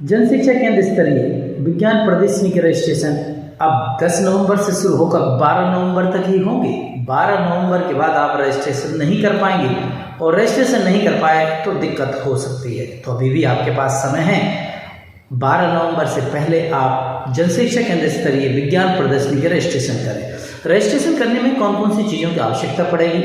जन शिक्षा केंद्र स्तरीय विज्ञान प्रदर्शनी के रजिस्ट्रेशन अब 10 नवंबर से शुरू होकर 12 नवंबर तक ही होंगे। 12 नवंबर के बाद आप रजिस्ट्रेशन नहीं कर पाएंगे और रजिस्ट्रेशन नहीं कर पाए तो दिक्कत हो सकती है। तो अभी भी आपके पास समय है। 12 नवंबर से पहले आप जन शिक्षा केंद्र स्तरीय विज्ञान प्रदर्शनी के रजिस्ट्रेशन करें। रजिस्ट्रेशन करने में कौन कौन सी चीज़ों की आवश्यकता पड़ेगी,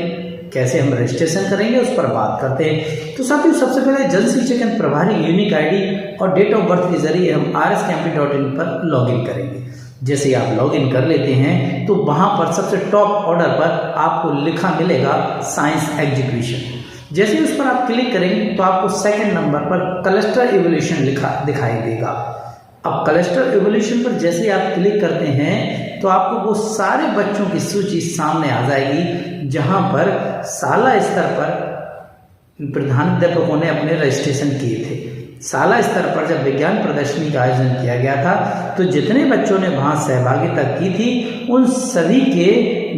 कैसे हम रजिस्ट्रेशन करेंगे, उस पर बात करते हैं। तो साथियों, सबसे पहले जन शिक्षा केंद्र प्रभारी यूनिक आईडी और डेट ऑफ बर्थ के जरिए हम rscampy.in पर लॉगिन करेंगे। जैसे ही आप लॉगिन कर लेते हैं तो वहाँ पर सबसे टॉप ऑर्डर पर आपको लिखा मिलेगा साइंस एग्जीक्यूशन। जैसे ही उस पर आप क्लिक करेंगे तो आपको सेकंड नंबर पर क्लस्टर इवोल्यूशन लिखा दिखाई देगा। अब क्लस्टर इवोल्यूशन पर जैसे ही आप क्लिक करते हैं तो आपको वो सारे बच्चों की सूची सामने आ जाएगी जहाँ पर शाला स्तर पर प्रधानाध्यापकों ने अपने रजिस्ट्रेशन किए थे। शाला स्तर पर जब विज्ञान प्रदर्शनी का आयोजन किया गया था तो जितने बच्चों ने वहाँ सहभागिता की थी उन सभी के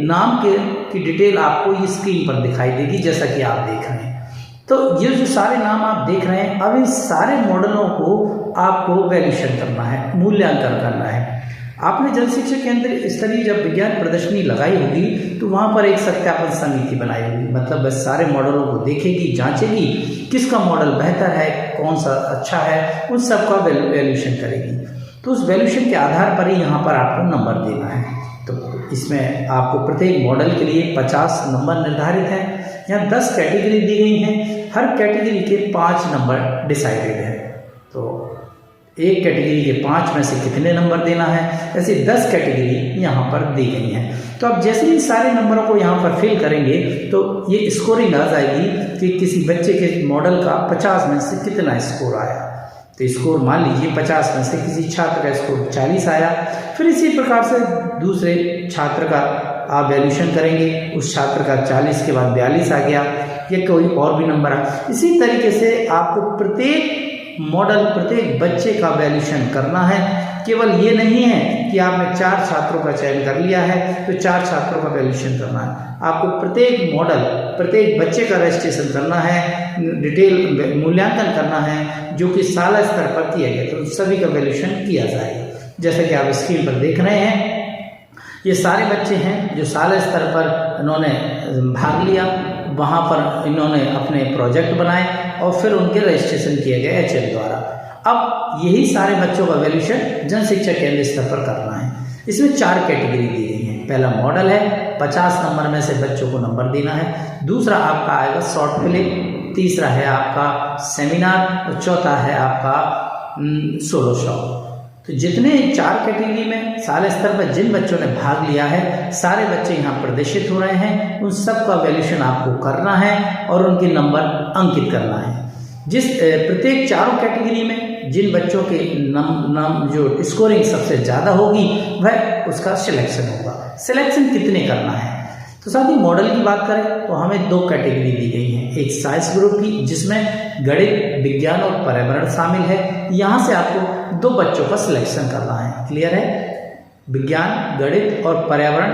नाम की डिटेल आपको इस स्क्रीन पर दिखाई देगी, जैसा कि आप देख रहे हैं। तो ये जो सारे नाम आप देख रहे हैं, अब इन सारे मॉडलों को आपको वैल्यूएशन करना है, मूल्यांकन करना है। आपने जन शिक्षा केंद्र स्तरीय जब विज्ञान प्रदर्शनी लगाई होगी तो वहाँ पर एक सत्यापन समिति बनाई होगी, मतलब बस सारे मॉडलों को देखेगी, जांचेगी किसका मॉडल बेहतर है, कौन सा अच्छा है, उन सब का वैल्यूएशन करेगी। तो उस वैल्यूएशन के आधार पर ही यहाँ पर आपको नंबर देना है। तो इसमें आपको प्रत्येक मॉडल के लिए 50 नंबर निर्धारित हैं। यहाँ 10 कैटेगरी दी गई हैं, हर कैटेगरी के 5 नंबर डिसाइडेड है। तो एक कैटेगरी के 5 में से कितने नंबर देना है, ऐसे 10 कैटेगरी यहाँ पर दी गई हैं। तो अब जैसे ही सारे नंबरों को यहाँ पर फिल करेंगे तो ये स्कोरिंग आ जाएगी कि किसी बच्चे के मॉडल का 50 में से कितना स्कोर आया। तो स्कोर मान लीजिए 50 में से किसी छात्र का स्कोर 40 आया, फिर इसी प्रकार से दूसरे छात्र का आप वैल्यूएशन करेंगे, उस छात्र का 40 के बाद 42 आ गया या कोई और भी नंबर आ। इसी तरीके से आपको प्रत्येक मॉडल, प्रत्येक बच्चे का वैल्यूएशन करना है। केवल ये नहीं है कि आपने 4 छात्रों का चयन कर लिया है तो 4 छात्रों का वैल्यूएशन करना है। आपको प्रत्येक मॉडल, प्रत्येक बच्चे का रजिस्ट्रेशन करना है, डिटेल मूल्यांकन करना है जो कि शाला स्तर पर किया गया, तो सभी का वैल्यूएशन किया जाएगा। जैसा कि आप स्क्रीन पर देख रहे हैं, ये सारे बच्चे हैं जो शाला स्तर पर इन्होंने भाग लिया, वहाँ पर इन्होंने अपने प्रोजेक्ट बनाए और फिर उनके रजिस्ट्रेशन किए गए HM द्वारा। अब यही सारे बच्चों का वैल्यूएशन जन शिक्षा केंद्र स्तर पर करना है। इसमें 4 कैटेगरी दी गई हैं। पहला मॉडल है, 50 नंबर में से बच्चों को नंबर देना है। दूसरा आपका आएगा शॉर्ट फिल्म, तीसरा है आपका सेमिनार और चौथा है आपका सोलो शो। तो जितने 4 कैटेगरी में शाला स्तर पर जिन बच्चों ने भाग लिया है, सारे बच्चे यहाँ प्रदर्शित हो रहे हैं, उन सब का वैल्यूएशन आपको करना है और उनके नंबर अंकित करना है। जिस प्रत्येक 4 कैटेगरी में जिन बच्चों के नाम जो स्कोरिंग सबसे ज़्यादा होगी वह उसका सिलेक्शन होगा। सिलेक्शन कितने करना है, तो साथ ही मॉडल की बात करें तो हमें 2 कैटेगरी दी गई हैं। एक साइंस ग्रुप की जिसमें गणित, विज्ञान और पर्यावरण शामिल है। यहाँ से आपको 2 बच्चों का सिलेक्शन करना है। क्लियर है? विज्ञान, गणित और पर्यावरण,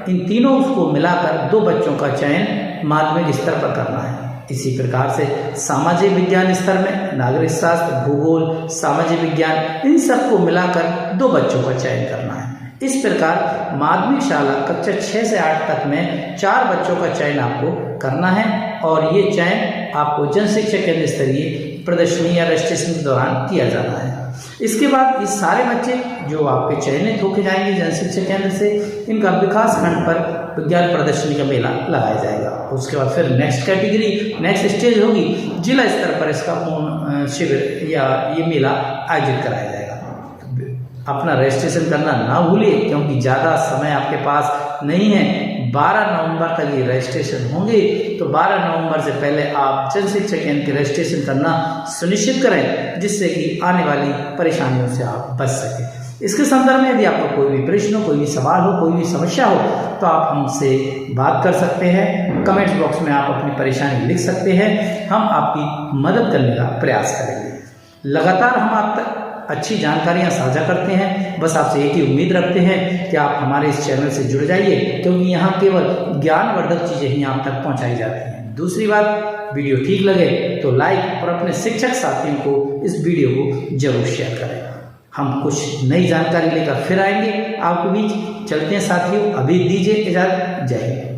इन तीनों को मिलाकर 2 बच्चों का चयन माध्यमिक स्तर पर करना है। इसी प्रकार से सामाजिक विज्ञान स्तर में नागरिक शास्त्र, भूगोल, सामाजिक विज्ञान, इन सबको मिलाकर 2 बच्चों का चयन करना है। इस प्रकार माध्यमिक शाला कक्षा 6 से 8 तक में 4 बच्चों का चयन आपको करना है और ये चयन आपको जन शिक्षा केंद्र स्तरीय प्रदर्शनी या रजिस्ट्रेशन के दौरान किया जाना है। इसके बाद ये सारे बच्चे जो आपके चयनित होकर जाएंगे जन शिक्षा केंद्र से, इनका विकास खंड पर विज्ञान प्रदर्शनी का मेला लगाया जाएगा। उसके बाद फिर नेक्स्ट कैटेगरी, नेक्स्ट स्टेज होगी, जिला स्तर पर इसका शिविर या ये मेला आयोजित कराया जाएगा। अपना रजिस्ट्रेशन करना ना भूलिए क्योंकि ज़्यादा समय आपके पास नहीं है। 12 नवंबर तक ये रजिस्ट्रेशन होंगे, तो 12 नवंबर से पहले आप जन शिक्षा केंद्र के रजिस्ट्रेशन करना सुनिश्चित करें, जिससे कि आने वाली परेशानियों से आप बच सकें। इसके संदर्भ में यदि आपको कोई भी प्रश्न हो, कोई भी सवाल हो, कोई भी समस्या हो तो आप हमसे बात कर सकते हैं। कमेंट्स बॉक्स में आप अपनी परेशानी लिख सकते हैं, हम आपकी मदद करने का प्रयास करेंगे। लगातार हम आप तक अच्छी जानकारियां साझा करते हैं। बस आपसे एक ही उम्मीद रखते हैं कि आप हमारे इस चैनल से जुड़ जाइए, क्योंकि यहाँ केवल ज्ञानवर्धक चीज़ें ही आप तक पहुँचाई जाती हैं। दूसरी बात, वीडियो ठीक लगे तो लाइक और अपने शिक्षक साथियों को इस वीडियो को जरूर शेयर करें। हम कुछ नई जानकारी लेकर फिर आएंगे आपके बीच। चलते हैं साथियों, अभी दीजिए इजाजत। जय हिंद।